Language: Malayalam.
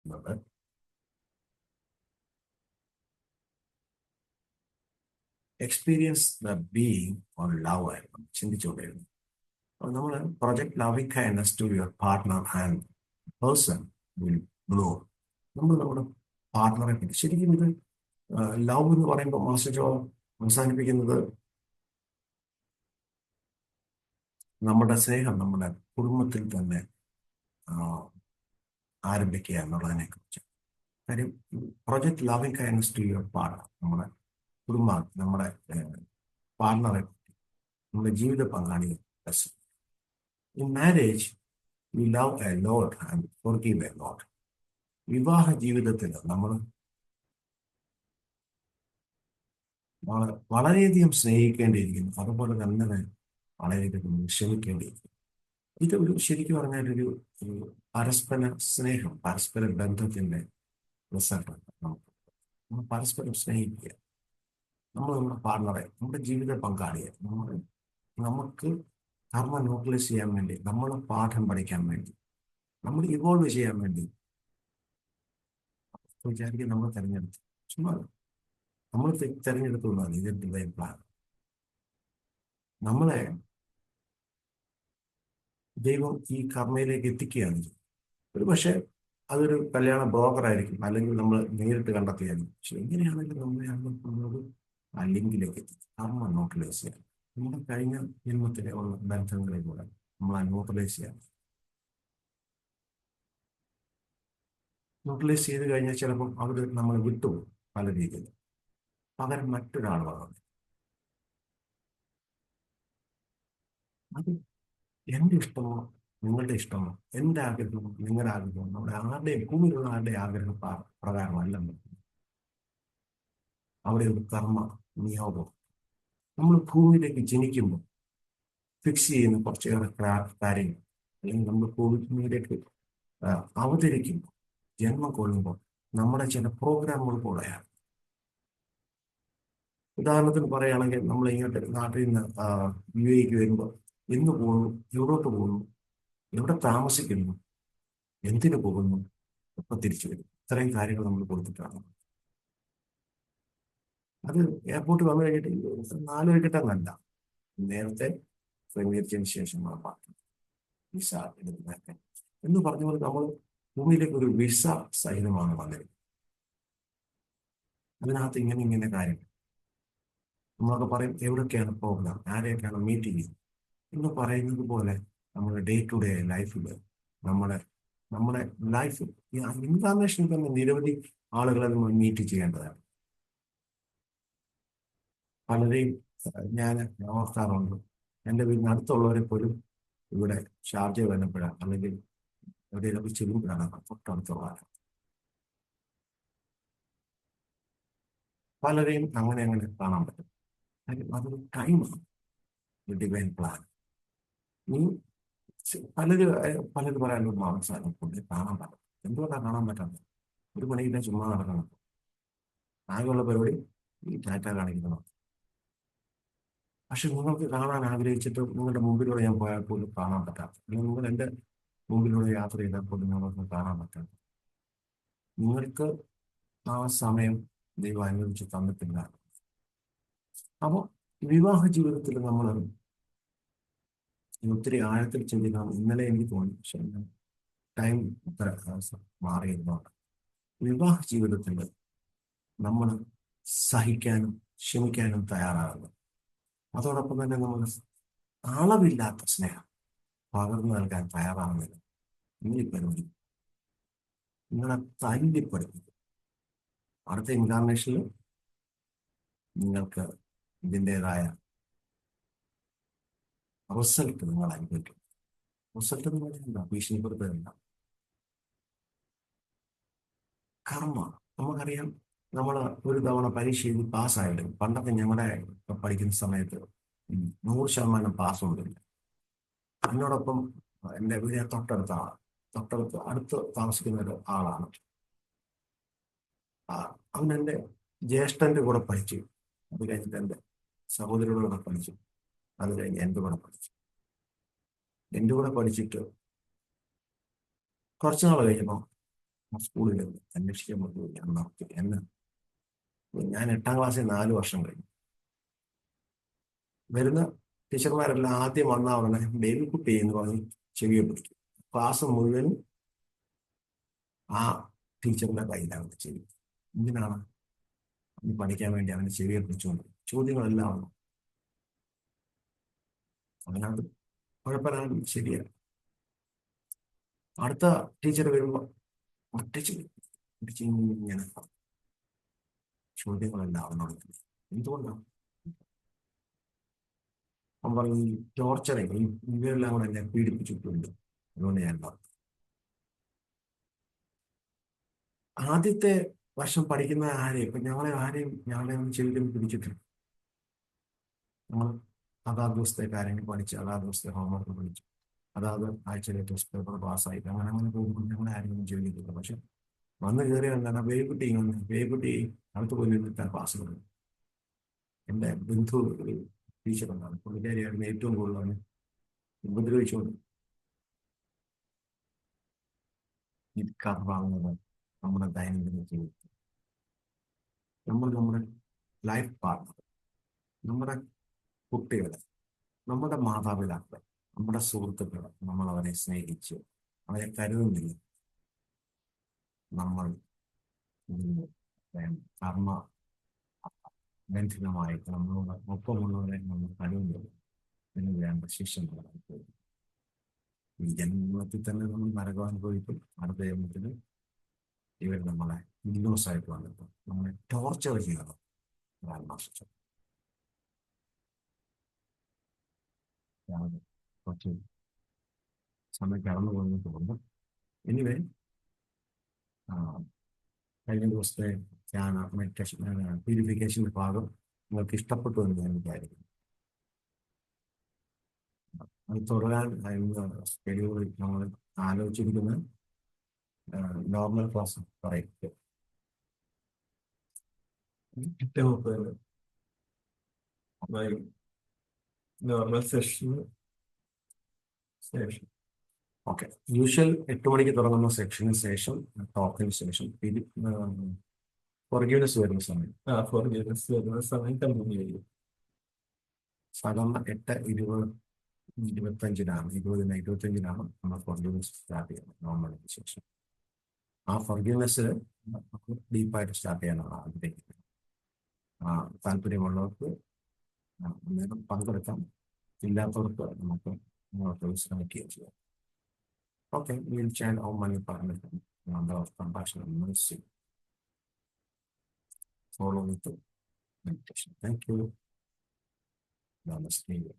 എന്നത് experience the being on love ആയിരുന്നു ചിന്തിച്ചുകൊണ്ടിരുന്നത്. അപ്പോൾ നമ്മൾ project loving kindness to your partner and person will blow. നമ്മൾ നമ്മുടെ പാർട്ട്ണറെ പറ്റി ശരിക്കും ഇത് ലവ് എന്ന് പറയുമ്പോൾ മാസ്റ്റർ ജോ അവസാനിപ്പിക്കുന്നത് നമ്മുടെ സ്നേഹം നമ്മുടെ കുടുംബത്തിൽ തന്നെ ആ, ആരംഭിക്കുക എന്നുള്ളതിനെ കുറിച്ച്. കാര്യം project loving kindness to your partner, നമ്മുടെ കുടുംബം, നമ്മുടെ പാർട്ണറെ, നമ്മുടെ ജീവിത പങ്കാളിയെ. In marriage we love a lot and forgive a lot. വിവാഹ ജീവിതത്തിൽ നമ്മൾ വളരെയധികം സ്നേഹിക്കേണ്ടിയിരിക്കുന്നു, അതുപോലെ തന്നെ വളരെയധികം ക്ഷമിക്കേണ്ടിയിരിക്കുന്നു. ഇതൊരു ശരിക്കും പറഞ്ഞാൽ ഒരു പരസ്പര സ്നേഹം, പരസ്പര ബന്ധത്തിന്റെ റിസൾട്ടാണ്. നമ്മൾ പരസ്പരം സ്നേഹിക്കുക, നമ്മൾ നമ്മുടെ പാർട്ണറെ, നമ്മുടെ ജീവിത പങ്കാളിയെ, നമുക്ക് കർമ്മ ന്യൂട്രലൈസ് ചെയ്യാൻ വേണ്ടി, നമ്മൾ പാഠം പഠിക്കാൻ വേണ്ടി, നമ്മൾ ഇവോൾവ് ചെയ്യാൻ വേണ്ടി വിചാരിക്കും നമ്മൾ തിരഞ്ഞെടുത്തു. ചുമ്മാ നമ്മൾ തിരഞ്ഞെടുത്തുള്ളതാണ് ഇത് ഡിവൈൻ പ്ലാൻ. നമ്മളെ ദൈവം ഈ കർമ്മയിലേക്ക് എത്തിക്കുകയാണ്. ഒരു പക്ഷേ അതൊരു കല്യാണ ബ്രോക്കർ ആയിരിക്കും, അല്ലെങ്കിൽ നമ്മൾ നേരിട്ട് കണ്ടെത്തിയായിരിക്കും. പക്ഷെ എങ്ങനെയാണെങ്കിലും നമ്മളൊരു ആ ലിങ്കിലേക്ക് എത്തിക്കും. കർമ്മ ന്യൂട്രലൈസ് ചെയ്യാൻ, നമ്മുടെ കഴിഞ്ഞ ജന്മത്തിലെ ഉള്ള ബന്ധങ്ങളിലൂടെ നമ്മൾ ആ ന്യൂട്രലൈസ് ചെയ്യാൻ. ന്യൂട്രലൈസ് ചെയ്ത് കഴിഞ്ഞാൽ ചിലപ്പം അവർ നമ്മൾ വിട്ടുപോകും പല രീതിയിൽ. പകരം മറ്റൊരാൾ വന്നത് അത് എൻ്റെ ഇഷ്ടമോ നിങ്ങളുടെ ഇഷ്ടമോ, എൻ്റെ ആഗ്രഹമോ നിങ്ങളുടെ ആഗ്രഹമോ, നമ്മുടെ ആരുടെയും ഭൂമിയിലുള്ള ആരുടെയും ആഗ്രഹം പ്രകാരമല്ല. അവിടെ ഒരു കർമ്മ നിയോഗം. നമ്മൾ ഭൂമിയിലേക്ക് ജനിക്കുമ്പോൾ ഫിക്സ് ചെയ്യുന്ന കുറച്ചേറെ കാര്യങ്ങൾ, അല്ലെങ്കിൽ നമ്മൾ ഭൂമിയിലേക്ക് അവതരിക്കുമ്പോൾ, ജന്മം കൊള്ളുമ്പോൾ നമ്മുടെ ചില പ്രോഗ്രാമുകൾ കൂടെയാണ്. ഉദാഹരണത്തിന് പറയുകയാണെങ്കിൽ നമ്മൾ ഇങ്ങോട്ട് നാട്ടിൽ നിന്ന് യു എക്ക് വരുമ്പോൾ എന്ന് പോകുന്നു, എവിടോട്ട് പോകുന്നു, എവിടെ താമസിക്കുന്നു, എന്തിനു പോകുന്നു, എപ്പോൾ തിരിച്ചു വരും, ഇത്രയും കാര്യങ്ങൾ നമ്മൾ കൊടുത്തിട്ടാണ്. അത് എയർപോർട്ടിൽ വന്നു കഴിഞ്ഞിട്ട് ആലോചിക്കട്ടെന്നല്ല, നേരത്തെ ക്രമീകരിച്ചതിന് ശേഷമാണ് ബാക്കി വിസ എടുക്കുന്നതൊക്കെ. എന്ന് പറഞ്ഞ പോലെ നമ്മൾ ഭൂമിയിലേക്ക് ഒരു വിസ സഹിതമാണ് വന്നത്. അതിനകത്ത് ഇങ്ങനെ ഇങ്ങനെ കാര്യങ്ങൾ നമ്മളൊക്കെ പറയും, എവിടൊക്കെയാണ് പ്രോഗ്രാം, ആരെയൊക്കെയാണ് മീറ്റിംഗ് എന്ന് പറയുന്നത് പോലെ നമ്മുടെ ഡേ ടു ഡേ ലൈഫിൽ നമ്മുടെ നമ്മുടെ ലൈഫ് ഇൻകാർണേഷനിൽ തന്നെ നിരവധി ആളുകളെ നമ്മൾ മീറ്റ് ചെയ്യേണ്ടതാണ്. പലരെയും ഞാൻ ഓർക്കാറുണ്ട്. എൻ്റെ വീടിന് അടുത്തുള്ളവരെ പോലും ഇവിടെ ഷാർജ വരുമ്പോഴാണ്, അല്ലെങ്കിൽ എവിടെയെങ്കിലും ചെല്ലുമ്പോഴാണ് തൊട്ടടുത്തുള്ള പലരെയും അങ്ങനെ അങ്ങനെ കാണാൻ പറ്റും. കാര്യം അതൊരു ടൈമാണ്, ഡിവൈൻ പ്ലാൻ. നീ പലരും പറയാനുള്ള മാംസം കൊണ്ട് കാണാൻ പറ്റും. എന്തുകൊണ്ടാണ് കാണാൻ പറ്റാത്തത്? ഒരു പണിയില്ല, ചുമ്മാ നടക്കണം. ആകെയുള്ള പരിപാടി ഈ ടാറ്റ കാണിക്കണം. പക്ഷെ നിങ്ങൾക്ക് കാണാൻ ആഗ്രഹിച്ചിട്ട് നിങ്ങളുടെ മുമ്പിലൂടെ ഞാൻ പോയാൽ പോലും കാണാൻ പറ്റാത്ത, അല്ലെങ്കിൽ നിങ്ങൾ എൻ്റെ മുമ്പിലൂടെ യാത്ര ചെയ്താൽ പോലും നിങ്ങൾക്ക് കാണാൻ പറ്റാത്ത, നിങ്ങൾക്ക് ആ സമയം ദൈവം അനുവദിച്ച് തന്നിട്ടില്ല. അപ്പോൾ വിവാഹ ജീവിതത്തിൽ നമ്മൾ ഒത്തിരി ആഴത്തിൽ ചിന്തിക്കണം. ഇന്നലെ എനിക്ക് തോന്നി, പക്ഷെ ടൈം ഇത്ര മാറിയിരുന്നോണ്ട് വിവാഹ ജീവിതത്തിൽ നമ്മൾ സഹിക്കാനും ക്ഷമിക്കാനും തയ്യാറാകുന്നു. അതോടൊപ്പം തന്നെ നമ്മൾ അളവില്ലാത്ത സ്നേഹം പകർന്നു നൽകാൻ തയ്യാറാകുന്നില്ല. ഇങ്ങനെ നിങ്ങളെ തല്ലിപ്പഠിപ്പിക്കും. അടുത്ത ഇൻകാർണേഷനിൽ നിങ്ങൾക്ക് ഇതിൻ്റെതായ റിസൾട്ട് നിങ്ങൾ അനുഭവിക്കും. റിസൾട്ട് എന്ന് പറയുന്നത് ഭീഷണിപ്പെടുത്തുകയല്ല, കർമ്മ. നമുക്കറിയാം, നമ്മൾ ഒരു തവണ പരീക്ഷ എഴുതി പാസ്സായിട്ട്, പണ്ടൊക്കെ ഞങ്ങളുടെ പഠിക്കുന്ന സമയത്ത് 100% പാസ്സൊന്നുമില്ല. എന്നോടൊപ്പം എൻ്റെ വീടിന് തൊട്ടടുത്താണ്, അടുത്ത് താമസിക്കുന്ന ഒരു ആളാണ്. അവൻ എൻ്റെ ജ്യേഷ്ഠൻ്റെ കൂടെ പഠിച്ചു. അത് കഴിഞ്ഞിട്ട് എൻ്റെ സഹോദരിയുടെ കൂടെ പഠിച്ചു. അത് കഴിഞ്ഞ് എൻ്റെ കൂടെ പഠിച്ചു. എൻ്റെ കൂടെ പഠിച്ചിട്ട് കുറച്ച് നാൾ കഴിഞ്ഞപ്പോൾ സ്കൂളിൽ അന്വേഷിക്കാൻ പറ്റുമോ ഞാൻ നടത്തി എന്നെ. ഞാൻ 8ാം ക്ലാസ്സിൽ 4 വർഷം കഴിഞ്ഞു. വരുന്ന ടീച്ചർമാരെല്ലാം ആദ്യം വന്ന ഉടനെ ബേബി കുട്ടി എന്ന് പറഞ്ഞ് ചെവിയെ പിടിക്കും. ക്ലാസ് മുഴുവനും ആ ടീച്ചറിന്റെ കയ്യിലാണ് ചെവി. എന്തിനാണ്? ഈ പഠിക്കാൻ വേണ്ടി അവന് ചെവിയെ പിടിച്ചുകൊണ്ട് ചോദ്യങ്ങളെല്ലാം വന്നു. അതിനകത്ത് കുഴപ്പമില്ല, ശരിയല്ല. അടുത്ത ടീച്ചർ വരുമ്പോൾ ഒറ്റച്ച് പിടിച്ച് ഇങ്ങനെ ചോദ്യങ്ങളെല്ലാം അവനോട്. എന്തുകൊണ്ടാണ്? അവൻ പറഞ്ഞു ഈ ടോർച്ചറിങ്, ഇവരെല്ലാം കൂടെ എന്നെ പീഡിപ്പിച്ചിട്ടുണ്ട്, അതുകൊണ്ട് ഞാൻ പറഞ്ഞു. ആദ്യത്തെ വർഷം പഠിക്കുന്ന ആരെയും ഇപ്പൊ ഞങ്ങളെ ഒന്നും ചെവിയിൽ പിടിച്ചിട്ടില്ല. നമ്മൾ അതാത് ദിവസത്തെ കാര്യങ്ങൾ പഠിച്ച്, അതാത് ദിവസത്തെ ഹോംവർക്ക് പഠിച്ചു, അതാത് ആഴ്ചയിലെ ടെസ്റ്റ് പേപ്പർ പാസ്സായിട്ട് അങ്ങനെ പോകുമ്പോൾ ഞങ്ങളെ ആരെങ്കിലും ചെവിയില്ല. പക്ഷെ വന്ന് കയറിയ എന്താണ്, വേകുട്ടി അടുത്ത് പോയി നിന്നിട്ടാണ് ക്ലാസ് തുടങ്ങി. എൻ്റെ ബന്ധു ഒരു ടീച്ചറുണ്ടാണ്, പുള്ളിക്കാരിയായിരുന്നു ഏറ്റവും കൂടുതലാണ് ഉപദ്രവിച്ചുകൊണ്ട്. ഇത് കർവാകുന്നത് നമ്മുടെ ദൈനംദിന ജീവിതത്തിൽ നമ്മുടെ ലൈഫ് പാർട്ട്ണർ, നമ്മുടെ കുട്ടികളെ, നമ്മുടെ മാതാപിതാക്കളെ, നമ്മുടെ സുഹൃത്തുക്കളെ നമ്മൾ അവരെ സ്നേഹിച്ച് അവരെ കരുതുന്നില്ല. നമ്മൾ ഇതിന് കർമ്മ ബന്ധിതമായിട്ട് നമ്മളോട് ഒപ്പമുള്ളവരെ നമ്മൾ കരുതുന്നില്ല. ഇതിന് വേണ്ട ശിക്ഷ ഈ ജന്മത്തിൽ തന്നെ നമ്മൾ നരകം അനുഭവിക്കും. അടുത്ത ജന്മത്തിൽ ഇവർ നമ്മളെ ഇഗ്നോസായിട്ട് വന്നിട്ട് നമ്മളെ ടോർച്ചർ ചെയ്യണം. ആത്മാശിച്ചു കുറച്ച് സമയം കടന്നു പോകുന്നു തോന്നുന്നു. എനിവേ, കഴിഞ്ഞ ദിവസത്തെ ധ്യാന മെഡിറ്റേഷൻ പ്യൂരിഫിക്കേഷൻ്റെ ഭാഗം നിങ്ങൾക്ക് ഇഷ്ടപ്പെട്ടു എന്ന് ഞാൻ വിചാരിക്കുന്നു. അത് തുടരാൻ ഷെഡ്യൂളിൽ നമ്മൾ ആലോചിച്ചിരിക്കുന്ന നോർമൽ ക്ലാസ് പറയും 8:30 നോർമൽ സെഷൻ. ഓക്കെ. യൂഷ്വൽ 8 മണിക്ക് തുടങ്ങുന്ന സെക്ഷന് ശേഷം ടോക്കിന് ശേഷം ഫോർഗീവ്നെസ് വരുന്ന സമയം ഫോർഗീവ്നെസ് വരുന്ന സമയം കണ്ടിന്യൂ ചെയ്യും. സാധാരണ 8:25 നമ്മൾ ഫോർഗീവ്നെസ് സ്റ്റാർട്ട് ചെയ്യുന്നത് നോർമലിന് ശേഷം. ആ ഫോർഗീവ്നെസ് ഡീപ്പായിട്ട് സ്റ്റാർട്ട് ചെയ്യാനാണ് ആഗ്രഹിക്കുന്നത്. താല്പര്യമുള്ളവർക്ക് അന്നേരം പങ്കെടുക്കാം, ഇല്ലാത്തവർക്ക് നമുക്ക് ശ്രമിക്കുകയും ചെയ്യാം. Okay, we'll chant Om Mani Padme Hum, number of compassion and mercy. Follow with the meditation. Thank you. Namaste.